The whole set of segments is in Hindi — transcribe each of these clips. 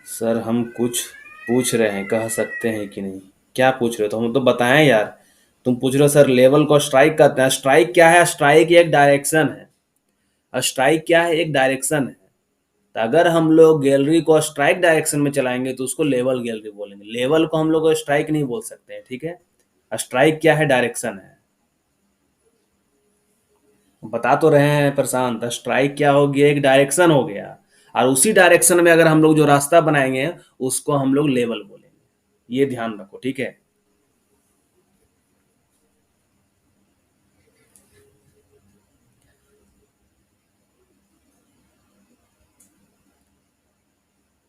सर हम कुछ पूछ रहे हैं, कह सकते हैं कि नहीं? क्या पूछ रहे हो? तो हम तो बताएं यार। तुम पूछ रहे हो सर लेवल को स्ट्राइक कहते हैं। स्ट्राइक क्या है? स्ट्राइक एक डायरेक्शन है। स्ट्राइक क्या है? एक डायरेक्शन है। तो अगर हम लोग गैलरी को स्ट्राइक डायरेक्शन में चलाएंगे तो उसको लेवल गैलरी बोलेंगे। लेवल को हम लोग स्ट्राइक नहीं बोल सकते हैं, ठीक है? स्ट्राइक क्या है? डायरेक्शन है। बता तो रहे हैं प्रशांत, स्ट्राइक क्या हो गया? एक डायरेक्शन हो गया। और उसी डायरेक्शन में अगर हम लोग जो रास्ता बनाएंगे उसको हम लोग लेवल बोलेंगे। ये ध्यान रखो, ठीक है?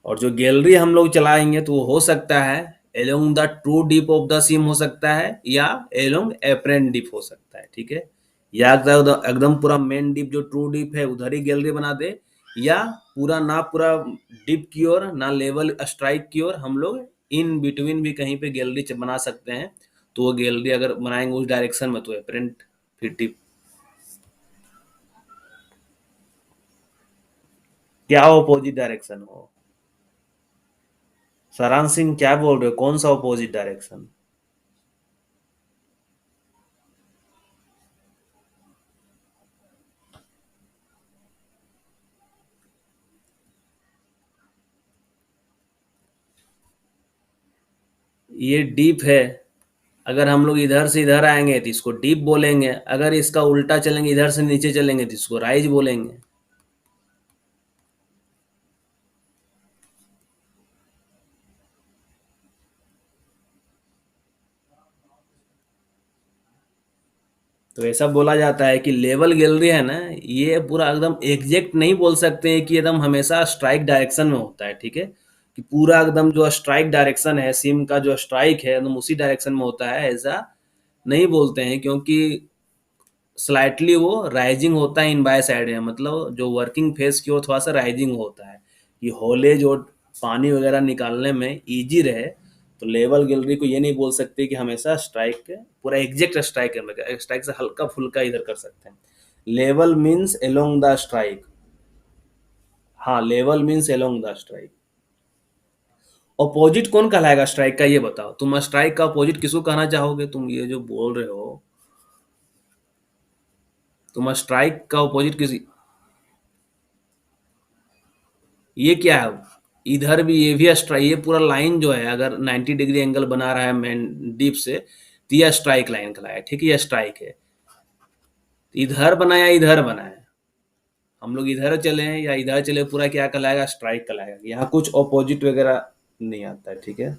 और जो गैलरी हम लोग चलाएंगे तो वो हो सकता है along the true dip of the seam हो सकता है, या एलोंग एपरेंट डीप हो सकता है, ठीक है? या एकदम पूरा मेन डीप जो ट्रू डीप है उधर ही गैलरी बना दे, या पूरा ना पूरा डीप की ओर ना लेवल स्ट्राइक की ओर हम लोग इन बिटवीन भी कहीं पे गैलरी बना सकते हैं। तो वो गैलरी अगर बनाएंगे उस डायरेक्शन में तो एपरेंट फिर डीप। क्या अपोजिट डायरेक्शन हो? सारांश सिंह क्या बोल रहे हो? कौन सा अपोजिट डायरेक्शन? ये डीप है। अगर हम लोग इधर से इधर आएंगे तो इसको डीप बोलेंगे। अगर इसका उल्टा चलेंगे, इधर से नीचे चलेंगे तो इसको राइज बोलेंगे। तो ऐसा बोला जाता है कि लेवल गैलरी है ना, ये पूरा एकदम एग्जैक्ट नहीं बोल सकते हैं कि एकदम हमेशा स्ट्राइक डायरेक्शन में होता है, ठीक है? कि पूरा एकदम जो स्ट्राइक डायरेक्शन है, सिम का जो स्ट्राइक है एकदम उसी डायरेक्शन में होता है, ऐसा नहीं बोलते हैं। क्योंकि स्लाइटली वो राइजिंग होता है इन बाय साइड में, मतलब जो वर्किंग फेस की ओर थोड़ा सा राइजिंग होता है कि होलेज और पानी वगैरह निकालने में इजी रहे। तो लेवल गैलरी को ये नहीं बोल सकते कि हमेशा स्ट्राइक पूरा एग्जैक्ट स्ट्राइक करने, स्ट्राइक से हल्का फुल्का इधर कर सकते हैं। Level means along the strike. हाँ, level means along the strike. Opposite कौन कहलाएगा स्ट्राइक का? ये बताओ, तुम स्ट्राइक का अपोजिट किसको कहना चाहोगे? तुम ये जो बोल रहे हो, तुम स्ट्राइक का अपोजिट किसी, ये क्या है? इधर भी ये भी स्ट्राइक, ये पूरा लाइन जो है अगर 90 डिग्री एंगल बना रहा है मेन डीप से तो यह स्ट्राइक लाइन कहलाया, ठीक है? यह स्ट्राइक है। इधर बनाया इधर बनाया, हम लोग इधर चले हैं या इधर चले, पूरा क्या कहलाएगा? स्ट्राइक कहलाएगा। यहाँ कुछ ऑपोजिट वगैरह नहीं आता है, ठीक है?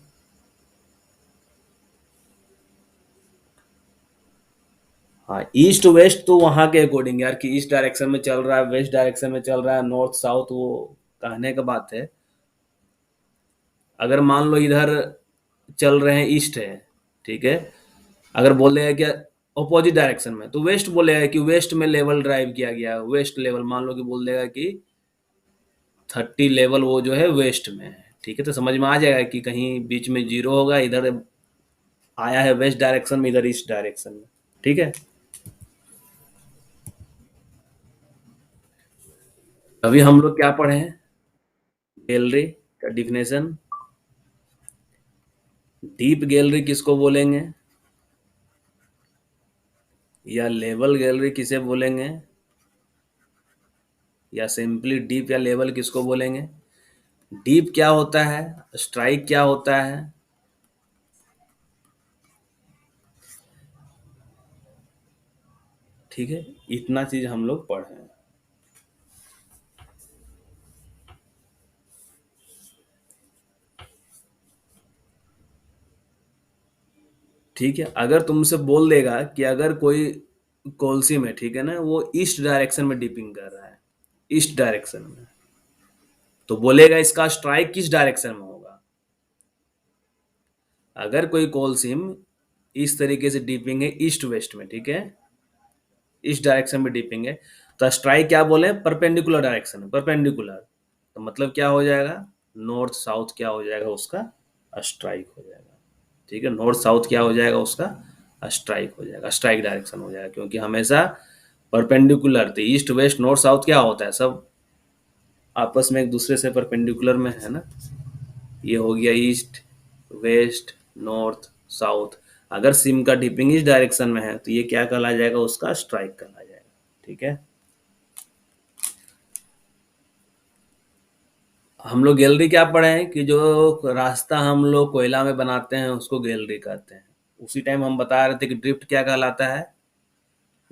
हाँ, ईस्ट वेस्ट तो वहां के अकॉर्डिंग यार, कि ईस्ट डायरेक्शन में चल रहा है, वेस्ट डायरेक्शन में चल रहा है, नॉर्थ साउथ, वो कहने का बात है। अगर मान लो इधर चल रहे हैं, ईस्ट है, ठीक है? अगर बोलेगा कि अपोजिट डायरेक्शन में तो वेस्ट बोलेगा कि वेस्ट में लेवल ड्राइव किया गया, वेस्ट लेवल मान लो कि बोल देगा कि 30 लेवल वो जो है वेस्ट में है, ठीक है? तो समझ में आ जाएगा कि कहीं बीच में जीरो होगा, इधर आया है वेस्ट डायरेक्शन में, इधर ईस्ट डायरेक्शन में, ठीक है? अभी हम लोग क्या पढ़े हैं? गैलरी का डिफिनेशन। डीप गैलरी किसको बोलेंगे, या लेवल गैलरी किसे बोलेंगे, या सिंपली डीप या लेवल किसको बोलेंगे? डीप क्या होता है, स्ट्राइक क्या होता है, ठीक है? इतना चीज हम लोग पढ़े हैं, ठीक है? अगर तुमसे बोल देगा कि अगर कोई कोलसी में, ठीक है ना, वो ईस्ट डायरेक्शन में डिपिंग कर रहा है, ईस्ट डायरेक्शन में, तो बोलेगा इसका स्ट्राइक किस डायरेक्शन में होगा? अगर कोई कोलसिम इस तरीके से डिपिंग है ईस्ट वेस्ट में, ठीक है, ईस्ट डायरेक्शन में डिपिंग है, तो स्ट्राइक क्या बोले? परपेंडिकुलर डायरेक्शन में, परपेंडिकुलर। तो मतलब क्या हो जाएगा? नॉर्थ साउथ क्या हो जाएगा उसका? स्ट्राइक हो जाएगा, ठीक है? नॉर्थ साउथ क्या हो जाएगा उसका? स्ट्राइक हो जाएगा, स्ट्राइक डायरेक्शन हो जाएगा। क्योंकि हमेशा परपेंडिकुलर, तो ईस्ट वेस्ट नॉर्थ साउथ क्या होता है? सब आपस में एक दूसरे से परपेंडिकुलर में है ना। ये हो गया ईस्ट, वेस्ट, नॉर्थ, साउथ। अगर सिम का डिपिंग इस डायरेक्शन में है तो ये क्या कहला जाएगा, उसका स्ट्राइक कहला जाएगा। ठीक है। हम लोग गैलरी क्या पढ़े हैं कि जो रास्ता हम लोग कोयला में बनाते हैं उसको गैलरी कहते हैं। उसी टाइम हम बता रहे थे कि ड्रिफ्ट क्या कहलाता है।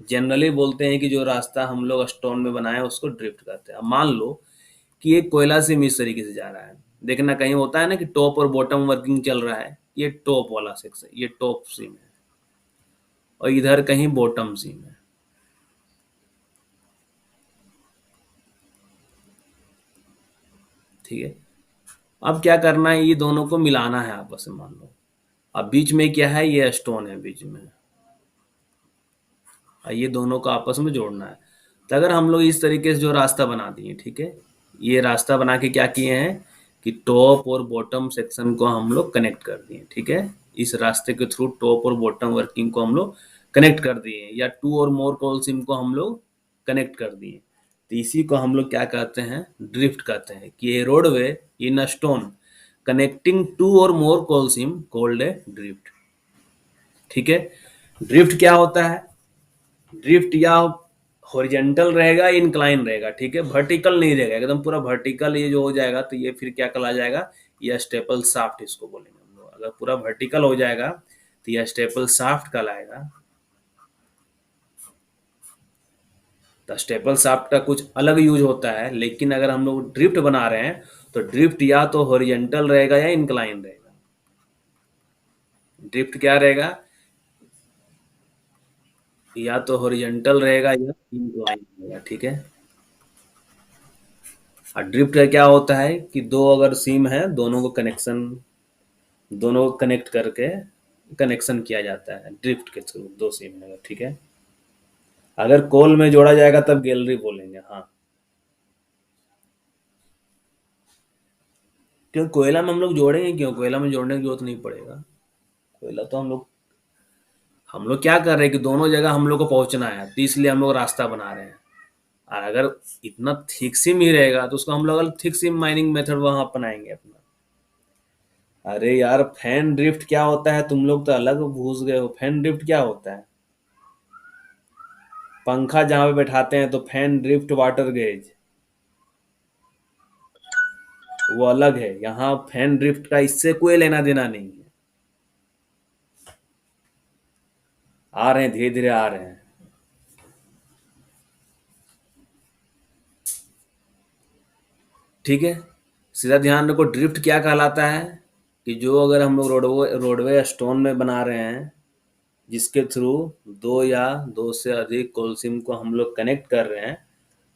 जनरली बोलते हैं कि जो रास्ता हम लोग स्टोन में बनाए उसको ड्रिफ्ट कहते हैं। अब मान लो कि एक कोयला सिम इस तरीके से जा रहा है, देखना कहीं होता है ना कि टॉप और बॉटम वर्किंग चल रहा है, ये टॉप वाला सेक्शन, ये टॉप सिम है, और इधर कहीं बॉटम सिम है। ठीक है। अब क्या करना है, ये दोनों को मिलाना है आपस में, मान लो। अब बीच में क्या है, ये स्टोन है बीच में, और ये दोनों को आपस में जोड़ना है। तो अगर हम लोग इस तरीके से जो रास्ता बना दिए, ठीक है, ये रास्ता बना के क्या किए हैं कि टॉप और बॉटम सेक्शन को हम लोग कनेक्ट कर दिए। ठीक है। इस रास्ते के थ्रू टॉप और बॉटम वर्किंग को हम लोग कनेक्ट कर दिए, या to or more coal SIM को हम लोग कनेक्ट कर दिए। तो इसी को हम लोग क्या कहते हैं, ड्रिफ्ट कहते हैं। कि a roadway in a stone connecting two or more coal seams called a drift. ठीक है। ड्रिफ्ट क्या होता है, ड्रिफ्ट या हॉरिजेंटल रहेगा, इंक्लाइन रहेगा। ठीक है। वर्टिकल नहीं रहेगा, एकदम पूरा वर्टिकल ये जो हो जाएगा तो ये फिर क्या कहला जाएगा, ये स्टेपल साफ्ट इसको बोलेंगे हम लोग। अगर पूरा वर्टिकल हो जाएगा तो ये स्टेपल साफ्ट कहलाएगा। तो स्टेपल साफ्ट का कुछ अलग यूज होता है, लेकिन अगर हम लोग ड्रिफ्ट बना रहे हैं तो ड्रिफ्ट या तो हॉरिजेंटल रहेगा या इंक्लाइन रहेगा। ड्रिफ्ट क्या रहेगा, या तो हॉरिजेंटल रहेगा या इंक्लाइन रहेगा। ठीक है। और ड्रिफ्ट का क्या होता है कि दो अगर सीम है, दोनों को कनेक्शन, दोनों को कनेक्ट करके कनेक्शन किया जाता है ड्रिफ्ट के थ्रू, दो सीम है। ठीक है। अगर कोल में जोड़ा जाएगा तब गैलरी बोलेंगे। हाँ, क्यों कोयला में हम लोग जोड़ेंगे, क्यों कोयला में जोड़ने की जरूरत नहीं पड़ेगा। कोयला तो हम लोग क्या कर रहे हैं कि दोनों जगह हम लोग को पहुंचना है, तो इसलिए हम लोग रास्ता बना रहे हैं। और अगर इतना थिक सिम ही रहेगा तो उसको हम लोग थिक सिम माइनिंग मेथड वहां अपनाएंगे अपना। अरे यार, फैन ड्रिफ्ट क्या होता है, तुम लोग तो अलग भूल गए हो। फैन ड्रिफ्ट क्या होता है, पंखा जहां पे बैठाते हैं तो फैन ड्रिफ्ट वाटर गेज वो अलग है। यहाँ फैन ड्रिफ्ट का इससे कोई लेना देना नहीं है। आ रहे हैं, धीरे धीरे आ रहे हैं। ठीक है। सीधा ध्यान रखो, ड्रिफ्ट क्या कहलाता है कि जो अगर हम लोग रोडवे स्टोन में बना रहे हैं, जिसके थ्रू दो या दो से अधिक कोलसिम को हम लोग कनेक्ट कर रहे हैं,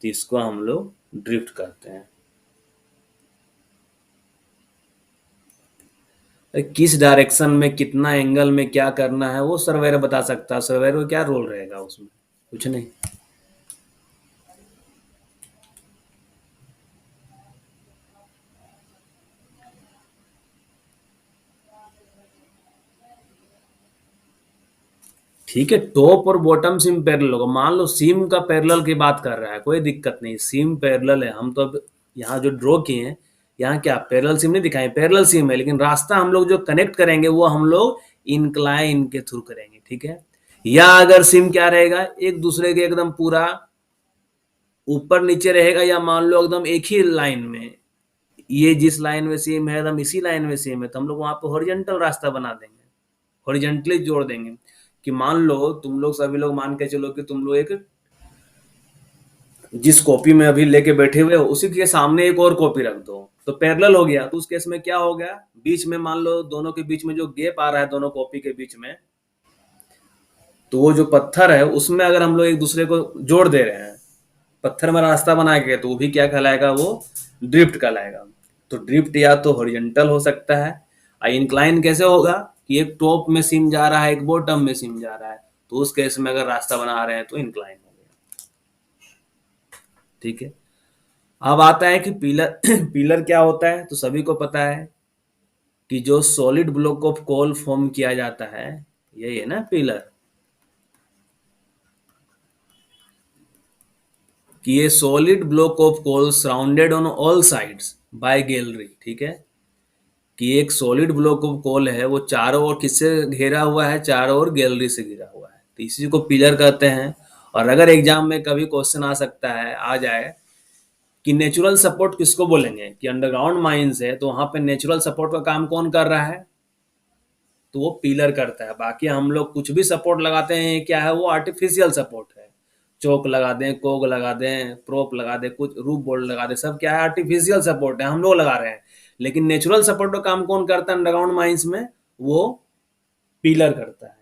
तो इसको हम लोग ड्रिफ्ट कहते हैं। किस डायरेक्शन में कितना एंगल में क्या करना है वो सर्वेयर बता सकता है। सर्वेयर का क्या रोल रहेगा उसमें, कुछ नहीं। ठीक है। टॉप और बॉटम सिम पैरेलल होगा। मान लो सिम का पैरेलल की बात कर रहा है, कोई दिक्कत नहीं, सिम पैरेलल है। हम तो अब यहाँ जो ड्रॉ किए हैं, यहाँ क्या पैरेलल सिम नहीं दिखाए, पैरेलल सिम है, लेकिन रास्ता हम लोग जो कनेक्ट करेंगे वो हम लोग इंक्लाइन के थ्रू करेंगे। ठीक है। या अगर सिम क्या रहेगा, एक दूसरे के एकदम पूरा ऊपर नीचे रहेगा, या मान लो एकदम एक ही लाइन में, ये जिस लाइन में सिम है एकदम इसी लाइन में सिम है, तो हम लोग वहां पे हॉरिजेंटल रास्ता बना देंगे, हॉरिजेंटली जोड़ देंगे। कि मान लो तुम लोग सभी लोग मान के चलो कि तुम लोग एक जिस कॉपी में अभी लेके बैठे हुए हो उसी के सामने एक और कॉपी रख दो, तो पैरेलल हो गया। तो उस केस में क्या हो गया, बीच में मान लो दोनों के बीच में जो गैप आ रहा है दोनों कॉपी के बीच में, तो वो जो पत्थर है उसमें अगर हम लोग एक दूसरे को जोड़ दे रहे हैं पत्थर में रास्ता बना के, तो वो भी क्या कहलाएगा, वो ड्रिफ्ट कहलाएगा। तो ड्रिफ्ट या तो हॉरिजॉन्टल हो सकता है, और इंक्लाइन कैसे होगा कि एक टॉप में सिम जा रहा है, एक बॉटम में सिम जा रहा है, तो उस केस में अगर रास्ता बना रहे हैं तो इंक्लाइन हो गया। ठीक है। अब आता है कि पिलर पिलर क्या होता है, तो सभी को पता है कि जो solid block of coal form किया जाता है, यही है ना पिलर। कि ये solid block of coal surrounded on all sides by gallery. ठीक है। कि एक सॉलिड ब्लॉक ऑफ कोल है, वो चारों ओर किससे घेरा हुआ है, चारों ओर गैलरी से घिरा हुआ है, तो इसी को पिलर कहते हैं। और अगर एग्जाम में कभी क्वेश्चन आ सकता है, आ जाए कि नेचुरल सपोर्ट किसको बोलेंगे, कि अंडरग्राउंड माइंस है तो वहां पे नेचुरल सपोर्ट का काम कौन कर रहा है, तो वो पिलर करता है। बाकी हम लोग कुछ भी सपोर्ट लगाते हैं, क्या है वो आर्टिफिशियल सपोर्ट है। चौक लगा दें, कोग लगा दें, प्रोप लगा दें, कुछ रूफ बोल्ट लगा दें, सब क्या है आर्टिफिशियल सपोर्ट है, हम लोग लगा रहे हैं। लेकिन नेचुरल सपोर्ट का काम कौन करता है अंडरग्राउंड माइंस में, वो पिलर करता है।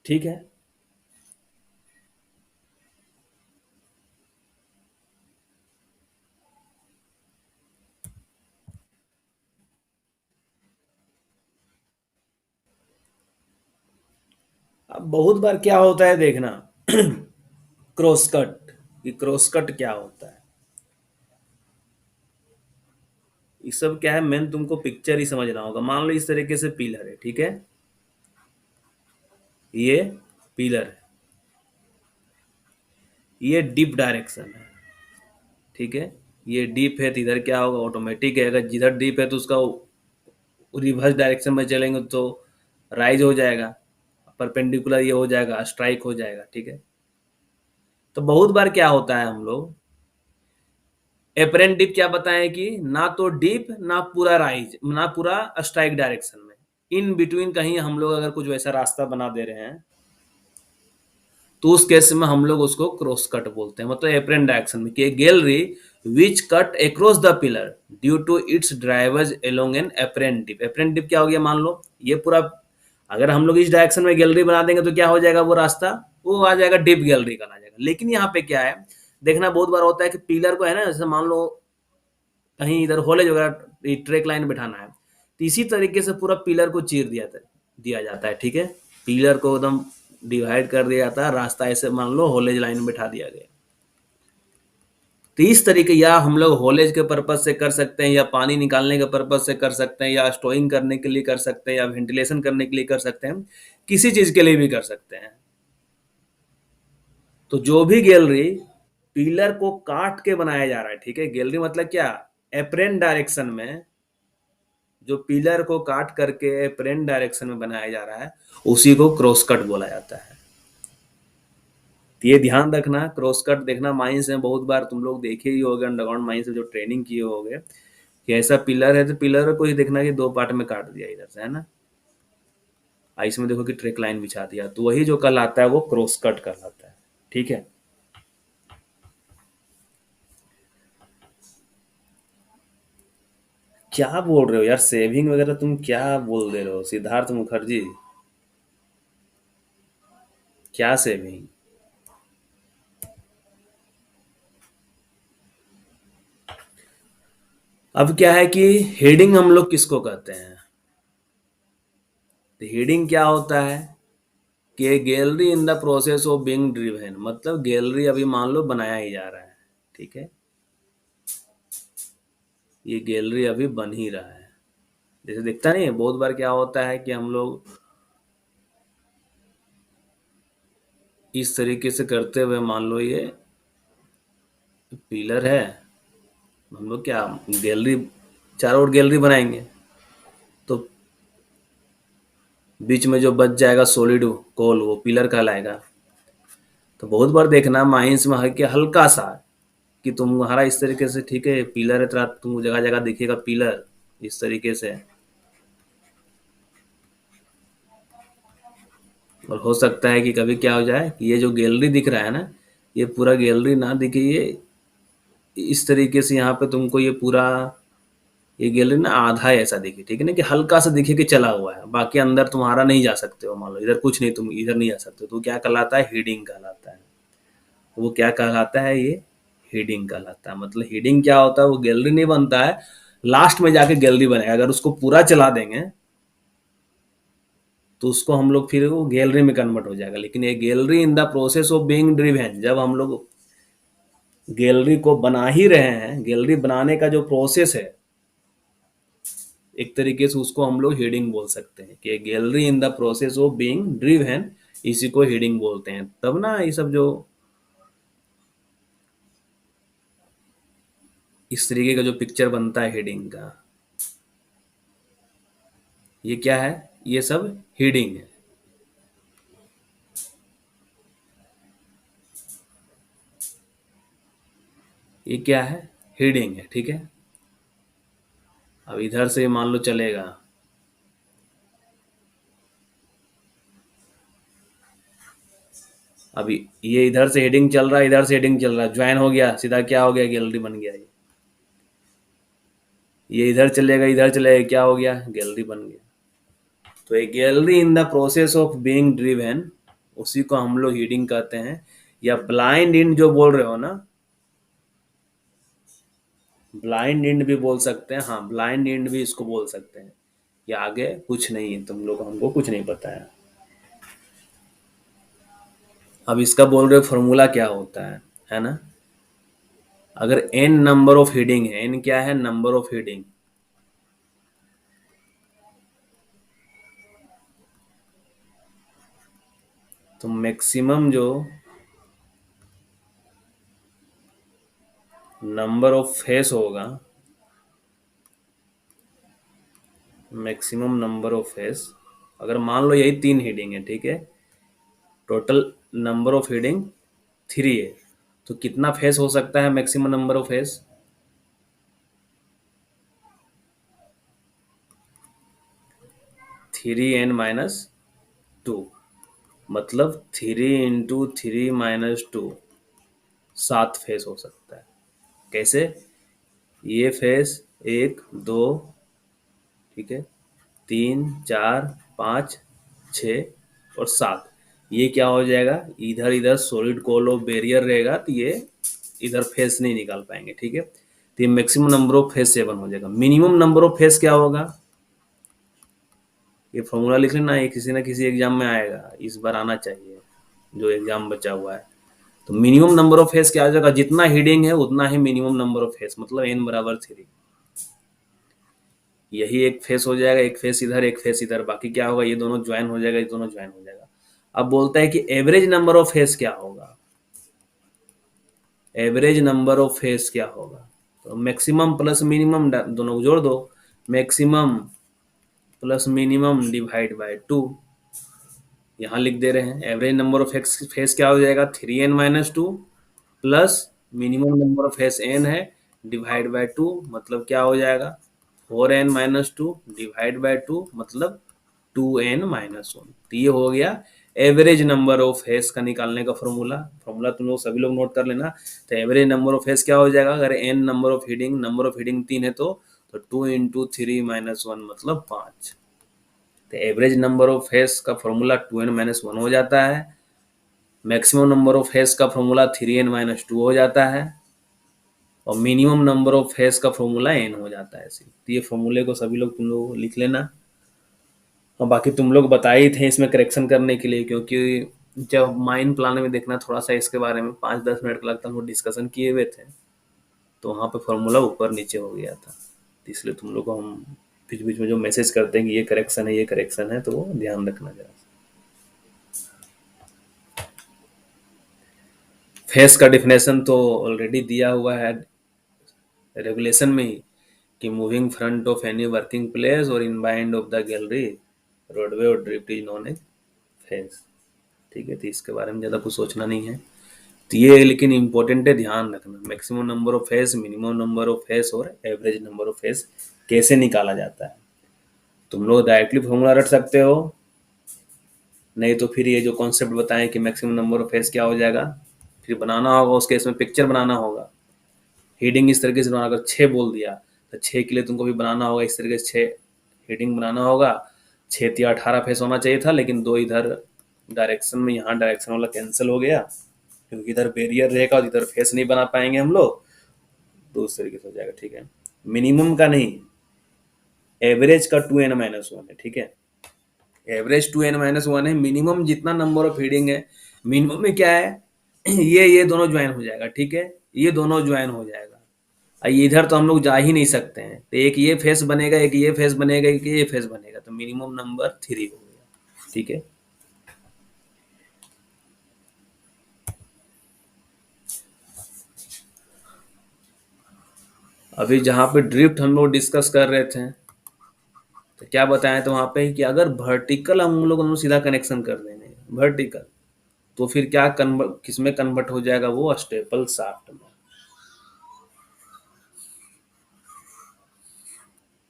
ठीक है। अब बहुत बार क्या होता है देखना, क्रॉस कट, ये क्रॉस कट क्या होता है, ये सब क्या है, मेन तुमको पिक्चर ही समझना होगा। मान लो इस तरीके से पिलर है, ठीक है, ये पिलर है, ये डीप डायरेक्शन है, ठीक है, ये डीप है तो इधर क्या होगा, ऑटोमेटिक है, अगर जिधर डीप है तो उसका रिवर्स डायरेक्शन में चलेंगे तो राइज हो जाएगा, परपेंडिकुलर ये हो जाएगा, स्ट्राइक हो जाएगा, ठीक है। तो बहुत बार क्या होता है, हम लोग एपरेंट डीप क्या बताएं कि ना तो डीप ना पूरा राइज ना पूरा स्ट्राइक डायरेक्शन में, इन बिटवीन कहीं हम लोग अगर कुछ वैसा रास्ता बना दे रहे हैं, तो उस केस में हम लोग उसको क्रॉस कट बोलते हैं, मतलब एपरेंट डायरेक्शन में, कि gallery which cut across the pillar due to its drivers along an apparent dip. Apparent dip क्या हो गया, मान लो ये पूरा, अगर हम लोग इस डायरेक्शन में गैलरी बना देंगे तो क्या हो जाएगा, वो रास्ता वो आ जाएगा डिप गैलरी का आ जाएगा। लेकिन यहाँ पे क्या है, देखना बहुत बार होता है कि पिलर को है ना, जैसे मान लो कहीं इधर होलेज वगैरह ट्रेक लाइन बिठाना है, तो इसी तरीके से पूरा पिलर को चीर दिया जाता है, ठीक है, पिलर को एकदम डिवाइड कर दिया जाता है, रास्ता ऐसे मान लो होलेज लाइन में बिठा दिया गया। तो इस तरीके, या हम लोग होलेज के पर्पज से कर सकते हैं, या पानी निकालने के पर्पज से कर सकते हैं, या स्टोइंग करने के लिए कर सकते हैं, या वेंटिलेशन करने के लिए कर सकते हैं, किसी चीज के लिए भी कर सकते हैं। तो जो भी गैलरी पिलर को काट के बनाया जा रहा है, ठीक है, गैलरी मतलब क्या, एपरेंट डायरेक्शन में, जो पिलर को काट करके एपरेंट डायरेक्शन में बनाया जा रहा है, उसी को क्रॉस कट बोला जाता है। तो ये ध्यान रखना, क्रॉस कट देखना माइंस में बहुत बार तुम लोग देखे ही होगे, अंडरग्राउंड माइंस में जो ट्रेनिंग किए होगे, कि ऐसा पिलर है तो पिलर को ही देखना कि दो पार्ट में काट दिया इधर से, है ना, इसमें देखो कि ट्रेक लाइन बिछा दिया, तो वही जो कहलाता है वो क्रॉस कट कहलाता है। ठीक है। क्या बोल रहे हो यार, सेविंग वगैरह तुम क्या बोल दे रहे हो सिद्धार्थ मुखर्जी, क्या सेविंग। अब क्या है कि हेडिंग हम लोग किसको कहते हैं, तो हेडिंग क्या होता है कि gallery in the process of being driven, मतलब गैलरी अभी मान लो बनाया ही जा रहा है, ठीक है, ये गैलरी अभी बन ही रहा है। जैसे दिखता नहीं है, बहुत बार क्या होता है कि हम लोग इस तरीके से करते हुए, मान लो ये पिलर है, हम लोग क्या गैलरी चारों ओर गैलरी बनाएंगे, तो बीच में जो बच जाएगा सॉलिड कोल वो पिलर कहलाएगा। तो बहुत बार देखना माइंस में है कि हल्का सा, कि तुम्हारा इस तरीके से, ठीक है, पिलर है, तरह तुम जगह जगह दिखेगा पिलर इस तरीके से, और हो सकता है कि कभी क्या हो जाए कि ये जो गैलरी दिख रहा है ना, ये पूरा गैलरी ना दिखे, ये इस तरीके से यहाँ पे तुमको ये पूरा, ये गैलरी ना आधा ऐसा दिखे, ठीक है ना, कि हल्का सा दिखे कि चला हुआ है, बाकी अंदर तुम्हारा नहीं जा सकते हो, मान लो इधर कुछ नहीं, तुम इधर नहीं जा सकते, तो क्या कहलाता है, हीडिंग कहलाता है। वो क्या कहलाता है, ये हीडिंग कहलाता है। मतलब हीडिंग क्या होता है, वो गैलरी नहीं बनता है, लास्ट में जाके गैलरी बनेगा, अगर उसको पूरा चला देंगे तो उसको हम लोग फिर वो गैलरी में कन्वर्ट हो जाएगा। लेकिन ये gallery in the process of being driven, जब हम लोग गैलरी को बना ही रहे हैं, गैलरी बनाने का जो प्रोसेस है, एक तरीके से उसको हम लोग हीडिंग बोल सकते हैं, कि gallery in the process of being driven, इसी को हीडिंग बोलते हैं। तब ना ये सब जो इस तरीके का जो पिक्चर बनता है हेडिंग का, ये क्या है, ये सब हेडिंग है। ये क्या है, हेडिंग है, ठीक है। अब इधर से मान लो चलेगा, अभी ये इधर से हेडिंग चल रहा है, इधर से हेडिंग चल रहा है, ज्वाइन हो गया, सीधा क्या हो गया, गैलरी बन गया। ये इधर चलेगा, इधर चलेगा, क्या हो गया, गैलरी बन गया। तो एक gallery in the process of being driven, उसी को हम लोग हीडिंग कहते हैं, या ब्लाइंड इंड जो बोल रहे हो ना, ब्लाइंड इंड भी बोल सकते हैं, हाँ ब्लाइंड इंड भी इसको बोल सकते हैं। ये आगे कुछ नहीं है, तुम लोग हमको कुछ नहीं पता है। अब इसका बोल रहे हो फॉर्मूला क्या होता है ना। अगर n नंबर ऑफ हीडिंग है, n क्या है, नंबर ऑफ हीडिंग, तो मैक्सिमम जो नंबर ऑफ फेस होगा, मैक्सिमम नंबर ऑफ फेस, अगर मान लो यही 3 हीडिंग है, ठीक है, टोटल नंबर ऑफ हीडिंग 3 है, तो कितना फेस हो सकता है maximum number of face, 3n-2, मतलब 3 × 3 - 2, 7 फेस हो सकता है। कैसे, ये फेस 1 2, ठीक है, 3 4 5 6 और 7, ये क्या हो जाएगा, इधर इधर सॉलिड कोलो बैरियर रहेगा, तो ये इधर फेस नहीं निकाल पाएंगे, ठीक है। तो ये मैक्सिमम नंबर ऑफ फेस 7 हो जाएगा। मिनिमम नंबर ऑफ फेस क्या होगा, ये फॉर्मूला लिख लेना, ये किसी ना किसी एग्जाम में आएगा, इस बार आना चाहिए, जो एग्जाम बचा हुआ है। तो मिनिमम नंबर ऑफ फेस क्या आ जाएगा, जितना हीडिंग है उतना ही मिनिमम नंबर ऑफ फेस, मतलब n = 3। यही एक फेस हो जाएगा, एक फेस इधर एक फेस इधर, बाकी क्या होगा, ये दोनों ज्वाइन हो जाएगा, ये दोनों ज्वाइन हो जाएगा। अब बोलता है कि एवरेज नंबर ऑफ फेस क्या होगा, एवरेज नंबर ऑफ फेस क्या होगा, तो मैक्सिमम प्लस मिनिमम दोनों को जोड़ दो, maximum plus minimum divide by 2, यहाँ लिख दे रहे हैं। एवरेज नंबर ऑफ फेस क्या हो जाएगा, 3n - 2 plus minimum number of face n है, डिवाइड बाय 2, मतलब क्या हो जाएगा, 4n - 2 डिवाइड बाय 2, मतलब 2n - 1। तो ये हो गया एवरेज नंबर ऑफ फेस का निकालने का फॉर्मूला। फॉर्मूला तुम लोग सभी लोग नोट कर लेना। तो एवरेज नंबर ऑफ फेस क्या हो जाएगा, अगर n नंबर ऑफ हीडिंग 3 है तो 2 × 3 - 1 मतलब 5। तो एवरेज नंबर ऑफ फेस का फॉर्मूला 2n - 1 हो जाता है, मैक्सिमम नंबर ऑफ फेस का फॉर्मूला 3n - 2 हो जाता है, और मिनिमम नंबर ऑफ फेस का फॉर्मूला n हो जाता है सिर्फ। तो ये फॉर्मूले को सभी लोग तुम लोग लिख लेना। और बाकी तुम लोग बताए ही थे इसमें करेक्शन करने के लिए, क्योंकि जब माइंड प्लान में देखना थोड़ा सा इसके बारे में 5-10 मिनट का लगता, हम लोग डिस्कशन किए हुए थे, तो वहाँ पे फॉर्मूला ऊपर नीचे हो गया था, तो इसलिए तुम लोग को हम बीच बीच में जो मैसेज करते हैं कि ये करेक्शन है, ये करेक्शन है, तो वो ध्यान रखना जरा। फेस का डिफिनेशन तो ऑलरेडी दिया हुआ है रेगुलेशन में ही, कि moving front of any working place or in bind of the gallery, roadway or drift is known as face, ठीक है। तो इसके बारे में ज़्यादा कुछ सोचना नहीं है। तो ये लेकिन इम्पोर्टेंट है, ध्यान रखना, maximum number of face, minimum number of face और एवरेज नंबर ऑफ फेस कैसे निकाला जाता है। तुम लोग डायरेक्टली फॉर्मूला रट सकते हो, नहीं तो फिर ये जो कॉन्सेप्ट बताएं कि मैक्सिमम नंबर ऑफ फेस क्या हो जाएगा, फिर बनाना होगा उसके, इसमें पिक्चर बनाना होगा। हेडिंग इस तरीके से बनाना, अगर 6 बोल दिया तो 6 के लिए तुमको भी बनाना होगा इस तरीके से, 6 हेडिंग बनाना होगा। 6 × 18 फेस होना चाहिए था, लेकिन 2 इधर डायरेक्शन में, यहाँ डायरेक्शन वाला कैंसिल हो गया, क्योंकि इधर बैरियर रहेगा और इधर फेस नहीं बना पाएंगे हम लोग, तो उस तरीके से हो जाएगा, ठीक है। मिनिमम का नहीं, एवरेज का 2n - 1 है, ठीक है। एवरेज 2n - 1 है, मिनिमम जितना नंबर ऑफ हीडिंग है, मिनिमम में क्या है, ये दोनों ज्वाइन हो जाएगा, ठीक है, ये दोनों ज्वाइन हो जाएगा। इधर तो हम लोग जा ही नहीं सकते हैं, तो एक ये फेस बनेगा, एक ये फेस बनेगा, एक ये फेस बनेगा, तो मिनिमम नंबर 3 हो गया, ठीक है। अभी जहाँ पे ड्रिफ्ट हम लोग डिस्कस कर रहे थे, तो क्या बताएं, तो वहाँ पे कि अगर वर्टिकल हम लोग दोनों सीधा कनेक्शन कर देंगे वर्टिकल, तो फिर क्या कन्वर्ट, किसमें कन्वर्ट हो जाएगा, वो स्टेपल शाफ्ट में।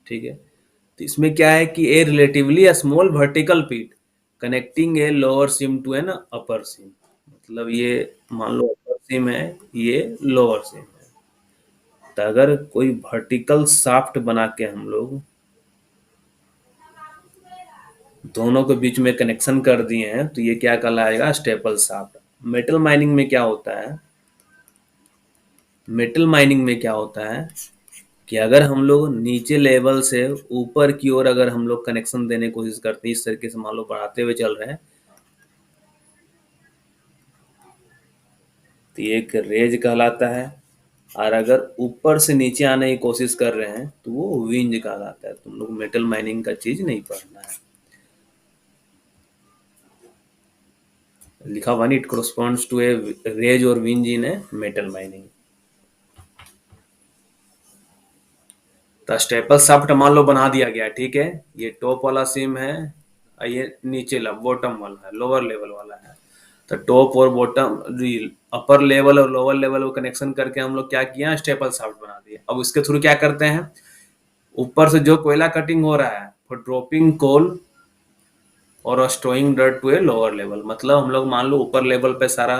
ठीक है। तो इसमें क्या है कि a relatively small vertical pit connecting a lower seam to an upper seam, मतलब ये मान लो अपर सिम है, ये लोअर सिम है। तो अगर कोई वर्टिकल शाफ्ट बना के हम लोग दोनों के बीच में कनेक्शन कर दिए हैं, तो ये क्या कहलाएगा, स्टेपल शाफ्ट। मेटल माइनिंग में क्या होता है, मेटल माइनिंग में क्या होता है कि अगर हम लोग नीचे लेवल से ऊपर की ओर अगर हम लोग कनेक्शन देने की कोशिश करते हैं, इस तरीके से मान लो बढ़ाते हुए चल रहे हैं, तो ये एक रेज कहलाता है। और अगर ऊपर से नीचे आने की कोशिश कर रहे हैं, तो वो विंज कहलाता है। तुम लोग मेटल माइनिंग का चीज नहीं पढ़ना है, लिखा हुआ नहीं, it corresponds to a raise और winze in a metal mining. तो स्टेपल शाफ्ट मान लो बना दिया गया, ठीक है, ये टॉप वाला सिम है और ये नीचे बॉटम वाला है, लोअर लेवल वाला है। तो टॉप और बॉटम, अपर लेवल और लोअर लेवल को कनेक्शन करके हम लोग क्या किया, स्टेपल शाफ्ट बना दिया। अब इसके थ्रू क्या करते हैं, ऊपर से जो कोयला कटिंग हो रहा है फॉर ड्रॉपिंग कोल और stowing dirt to a lower level, मतलब हम लोग मान लो ऊपर लेवल पे सारा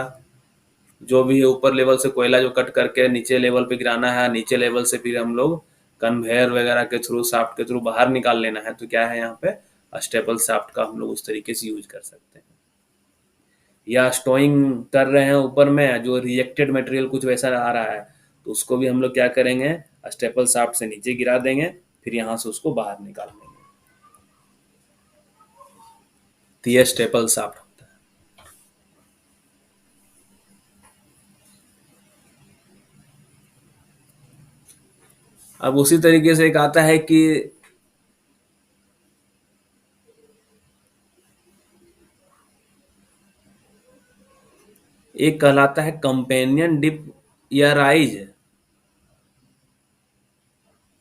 जो भी है ऊपर लेवल से कोयला जो कट करके नीचे लेवल पे गिराना है, नीचे लेवल से फिर हम लोग कन्वेयर वगैरह के थ्रू, शाफ्ट के थ्रू बाहर निकाल लेना है। तो क्या है, यहाँ पे स्टेपल शाफ्ट का हम लोग उस तरीके से यूज कर सकते हैं। या स्टोइंग कर रहे हैं ऊपर में, जो रिजेक्टेड मटेरियल कुछ वैसा आ रहा है, तो उसको भी हम लोग क्या करेंगे, स्टेपल शाफ्ट से नीचे गिरा देंगे, फिर यहाँ से उसको बाहर निकाल लेंगे। तो ये स्टेपल शाफ्ट होता है। अब उसी तरीके से एक आता है कि एक कहलाता है कंपेनियन डिप या राइज।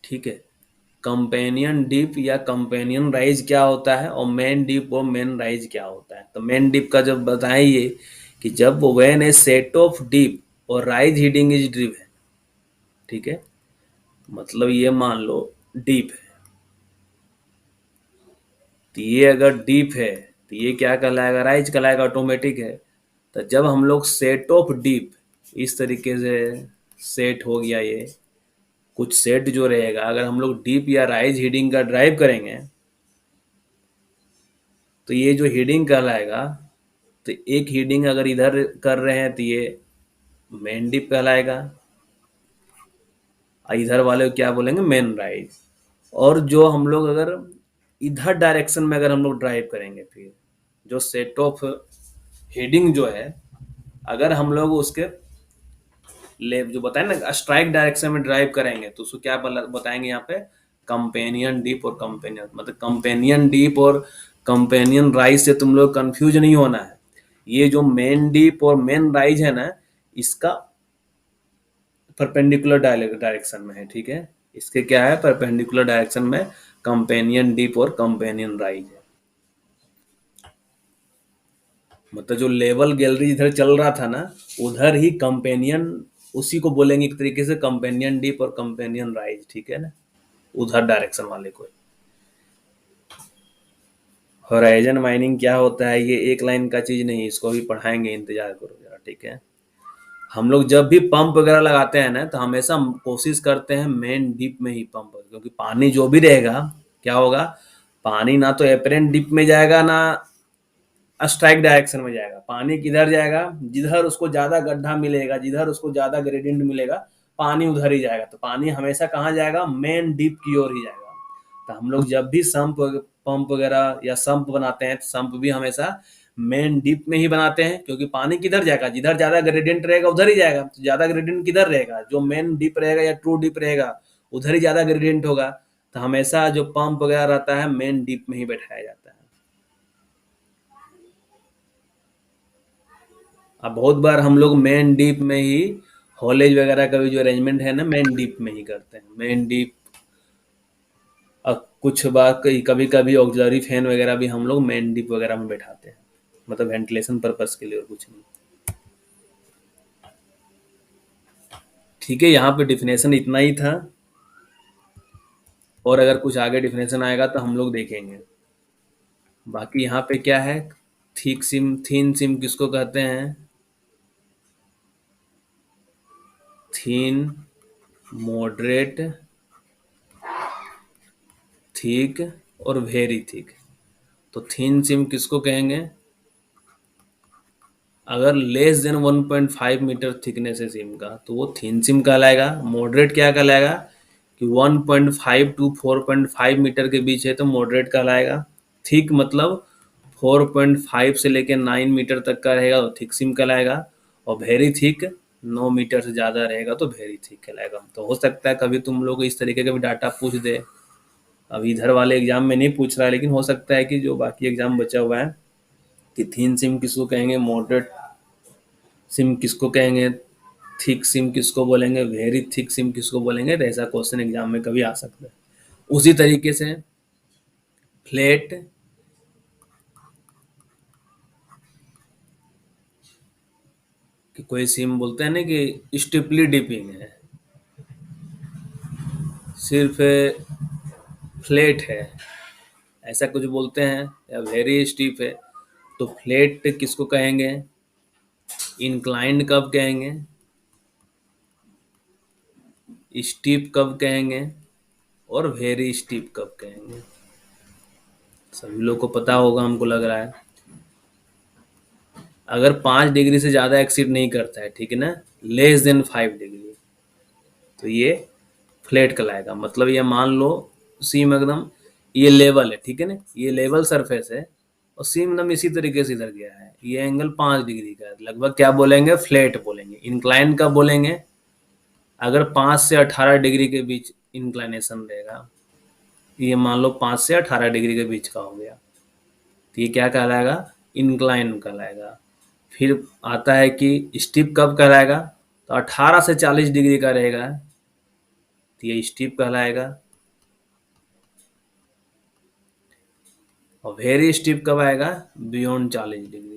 ठीक है। कंपेनियन डिप या कंपेनियन राइज क्या होता है, और मेन डिप और मेन राइज क्या होता है। तो मेन डिप का जब बताइए कि जब when a set of dip और राइज हीडिंग इज ड्रिव है, ठीक है, मतलब ये मान लो डीप है, तो ये अगर डीप है तो ये क्या कहलाएगा, राइज कहलाएगा, ऑटोमेटिक है। तो जब हम लोग सेट ऑफ डीप इस तरीके से सेट हो गया, ये कुछ सेट जो रहेगा, अगर हम लोग डीप या राइज हीडिंग का ड्राइव करेंगे, तो ये जो हीडिंग कहलाएगा, तो एक हीडिंग अगर इधर कर रहे हैं तो ये मेन डीप कहलाएगा, और इधर वाले को क्या बोलेंगे, मेन राइज। और जो हम लोग अगर इधर डायरेक्शन में अगर हम लोग ड्राइव करेंगे, फिर जो सेट ऑफ हेडिंग जो है, अगर हम लोग उसके लेफ्ट जो बताए ना स्ट्राइक डायरेक्शन में ड्राइव करेंगे, तो उसको क्या बताएंगे यहाँ पे, कंपेनियन डीप और कंपेनियन, मतलब कंपेनियन डीप और कंपेनियन राइज से तुम लोग कंफ्यूज नहीं होना है। ये जो मेन डीप और मेन राइज है ना, इसका परपेंडिकुलर डायरेक्शन में है, ठीक है, इसके क्या है, परपेंडिकुलर डायरेक्शन में कंपेनियन डीप और कंपेनियन राइज है। मतलब जो लेवल गैलरी इधर चल रहा था ना, उधर ही कंपेनियन, उसी को बोलेंगे एक तरीके से कंपेनियन डीप और कंपेनियन राइज, ठीक है ना, उधर डायरेक्शन वाले को। होराइजन माइनिंग क्या होता है, ये एक लाइन का चीज नहीं, इसको भी पढ़ाएंगे, इंतजार करो जरा, ठीक है। हम लोग जब भी पंप वगैरह लगाते हैं ना, तो हमेशा कोशिश करते हैं मेन डीप में ही पंप, क्योंकि पानी जो भी रहेगा क्या होगा, पानी ना तो एपरेंट डीप में जाएगा ना स्ट्राइक डायरेक्शन में जाएगा। पानी किधर जाएगा, जिधर उसको ज्यादा गड्ढा मिलेगा, जिधर उसको ज्यादा ग्रेडियंट मिलेगा, पानी उधर ही जाएगा। तो पानी हमेशा कहाँ जाएगा, मेन डीप की ओर ही जाएगा। तो हम लोग जब भी संप पंप वगैरह या संप बनाते हैं, तो संप भी हमेशा मेन डीप में ही बनाते हैं, क्योंकि पानी किधर जाएगा, जिधर ज्यादा ग्रेडियंट रहेगा उधर ही जाएगा। तो ज्यादा ग्रेडियंट किधर रहेगा, जो मेन डीप रहेगा या ट्रू डीप रहेगा, उधर ही ज्यादा ग्रेडियंट होगा। तो हमेशा जो पंप वगैरह रहता है मेन डीप में ही बैठाया जाता है। अब बहुत बार हम लोग मेन डीप में ही हॉलेज वगैरह का भी जो अरेंजमेंट है ना, मेन डीप में ही करते हैं, मेन डीप। अब कुछ बात, कभी कभी ऑक्सिलरी फैन वगैरह भी हम लोग मेन डीप वगैरह में बैठाते हैं, मतलब वेंटिलेशन पर्पस के लिए, और कुछ नहीं। ठीक है, यहाँ पे डिफिनेशन इतना ही था, और अगर कुछ आगे डिफिनेशन आएगा तो हम लोग देखेंगे। बाकी यहाँ पे क्या है, थिक सिम, थीन सिम किसको कहते हैं? थीन, मॉडरेट, थिक और वेरी थिक। तो थीन सिम किसको कहेंगे? अगर लेस देन 1.5 मीटर थिकनेस है सिम का तो वो थीन सिम कहलाएगा। मॉडरेट क्या कहलाएगा? कि 1.5 टू 4.5 मीटर के बीच है तो मॉडरेट कहलाएगा। थिक मतलब 4.5 से लेकर 9 मीटर तक का रहेगा तो थिक सिम कहलाएगा। और वेरी थिक 9 मीटर से ज़्यादा रहेगा तो वेरी थिक कहलाएगा। तो हो सकता है कभी तुम लोग इस तरीके का भी डाटा पूछ दे। अब इधर वाले एग्जाम में नहीं पूछ रहा है, लेकिन हो सकता है कि जो बाकी एग्जाम बचा हुआ है, कि थीन सिम किसको कहेंगे, मॉडरेट सिम किसको कहेंगे, थिक सिम किसको बोलेंगे, वेरी थिक सिम किसको बोलेंगे, तो ऐसा क्वेश्चन एग्जाम में कभी आ सकता है। उसी तरीके से फ्लैट, कि कोई सिम बोलते हैं ना कि स्टिपली डिपिंग है, सिर्फ फ्लैट है, ऐसा कुछ बोलते हैं, या वेरी स्टीप है। तो फ्लैट किसको कहेंगे, इंक्लाइंड कब कहेंगे, स्टीप कब कहेंगे, और वेरी स्टीप कब कहेंगे? सभी लोग को पता होगा, हमको लग रहा है। अगर 5 डिग्री से ज़्यादा एक्सीड नहीं करता है, ठीक है ना, लेस देन 5 डिग्री, तो ये फ्लैट कहलाएगा। मतलब ये मान लो सीम एकदम, ये लेवल है, ठीक है ना, ये लेवल सरफेस है, और सीम एकदम इसी तरीके से इधर गया है, ये एंगल 5 डिग्री का है, लगभग क्या बोलेंगे, फ्लैट बोलेंगे। इंक्लाइन कब बोलेंगे? अगर 5 से 18 डिग्री के बीच इंक्लाइनेशन रहेगा, ये मान लो 5 से 18 डिग्री के बीच का हो गया, तो ये क्या कहलाएगा, इंक्लाइन कहलाएगा। फिर आता है कि स्टीप कब कहलाएगा, तो 18 से 40 डिग्री का रहेगा, तो ये स्टीप कहलाएगा। और वेरी स्टीप कब आएगा, बियॉन्ड 40 डिग्री।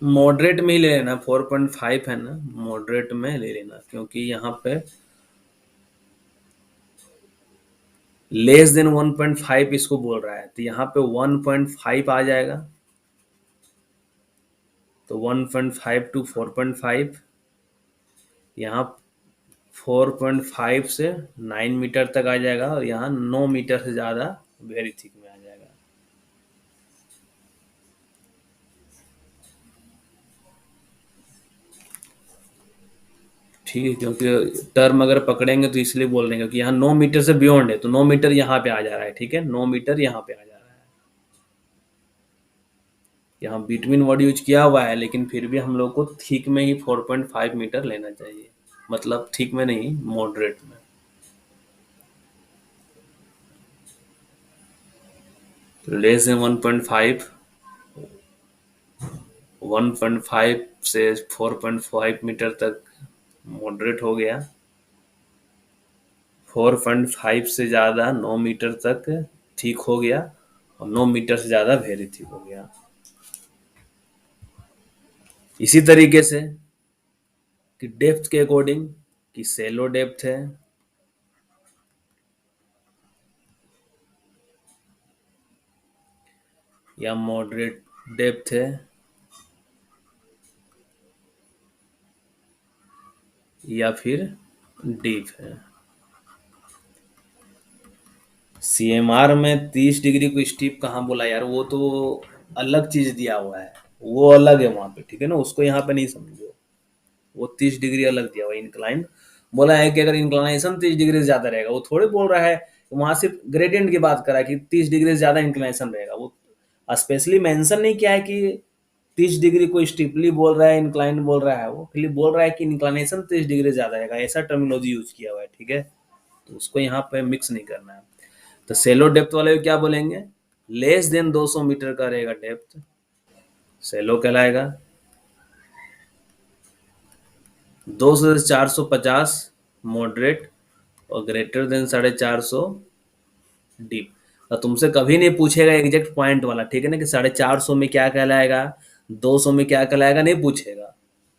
मॉडरेट में ही ले लेना, 4.5 है ना, मॉडरेट में ले लेना, क्योंकि यहाँ पे लेस देन 1.5 इसको बोल रहा है, तो यहाँ पे 1.5 आ जाएगा, तो 1.5 टू 4.5, यहाँ 4.5 से 9 मीटर तक आ जाएगा, और यहाँ 9 मीटर से ज़्यादा वेरी थिक में आ जाएगा। ठीक है, क्योंकि टर्म अगर पकड़ेंगे तो इसलिए बोल रहे हैं, क्योंकि यहाँ 9 मीटर से बियॉन्ड है, तो 9 मीटर यहाँ पे आ जा रहा है, ठीक है, 9 मीटर यहाँ पे आ जा रहा है। यहाँ बिटवीन वर्ड यूज किया हुआ है, लेकिन फिर भी हम लोग को थिक में ही 4.5 मीटर लेना चाहिए, मतलब थिक में नहीं, मॉडरेट में। तो लेस देन 1.5, 1.5 से 4.5 मीटर तक मॉडरेट हो गया, 4.5 से ज़्यादा 9 मीटर तक ठीक हो गया, और 9 मीटर से ज़्यादा वेरी ठीक हो गया। इसी तरीके से कि डेप्थ के अकॉर्डिंग, कि सेलो डेप्थ है, या मॉडरेट डेप्थ है, या फिर डीप है। सीएमआर में 30 डिग्री को स्टीप कहाँ बोला यार, वो तो अलग चीज दिया हुआ है, वो अलग है वहां पे, ठीक है ना, उसको यहाँ पे नहीं समझो। वो 30 डिग्री अलग दिया हुआ है, इंक्लाइन बोला है कि अगर इंक्लाइनेशन 30 डिग्री से ज्यादा रहेगा, वो थोड़े बोल रहा है, वहां सिर्फ ग्रेडियंट की बात करा है कि 30 डिग्री से ज्यादा इंक्लाइनेशन रहेगा, वो स्पेशली मेंशन नहीं किया है कि 30 डिग्री को स्टीपली बोल रहा है, इंक्लाइन बोल रहा है, वो खाली बोल रहा है कि इंक्लाइनेशन 30 डिग्री से ज्यादा रहेगा, ऐसा टर्मिनोलॉजी यूज किया हुआ है, ठीक है। तो उसको यहाँ पे मिक्स नहीं करना है। तो सेलो डेप्थ वाले को क्या बोलेंगे, लेस देन 200 मीटर का रहेगा डेप्थ, सेलो कहलाएगा। 200 से 450 मॉडरेट, और ग्रेटर देन 450 डीप। और तुमसे कभी नहीं पूछेगा एग्जैक्ट पॉइंट वाला, ठीक है ना, कि 450 में क्या कहलाएगा, 200 में क्या कहलाएगा, नहीं पूछेगा।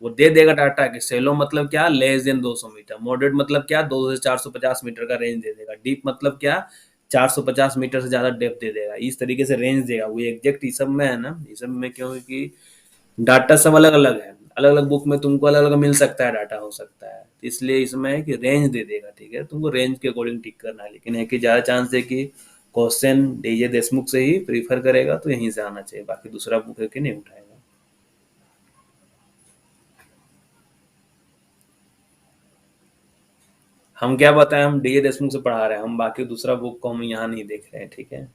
वो दे देगा डाटा कि सेलो मतलब क्या, लेस देन 200 मीटर, मॉडरेट मतलब क्या, 200 से 450 मीटर का रेंज दे देगा, डीप मतलब क्या, 450 मीटर से ज्यादा डेप्थ दे देगा। इस तरीके से रेंज देगा वो एग्जैक्ट। इस सब में है ना, इस सब में क्यों, कि डाटा सब अलग अलग है, अलग अलग बुक में तुमको अलग अलग मिल सकता है, डाटा हो सकता है, तो इसलिए इसमें है कि रेंज दे देगा, ठीक है, तुमको रेंज के अकॉर्डिंग टिक करना है। लेकिन है कि ज्यादा चांस है कि क्वेश्चन डीजे देशमुख से ही प्रीफर करेगा, तो यहीं से आना चाहिए, बाकी दूसरा बुक है कि नहीं उठाएगा। हम क्या बताएं, हम डीजे देशमुख से पढ़ा रहे हैं, हम बाकी दूसरा बुक को हम यहाँ नहीं देख रहे हैं, ठीक है।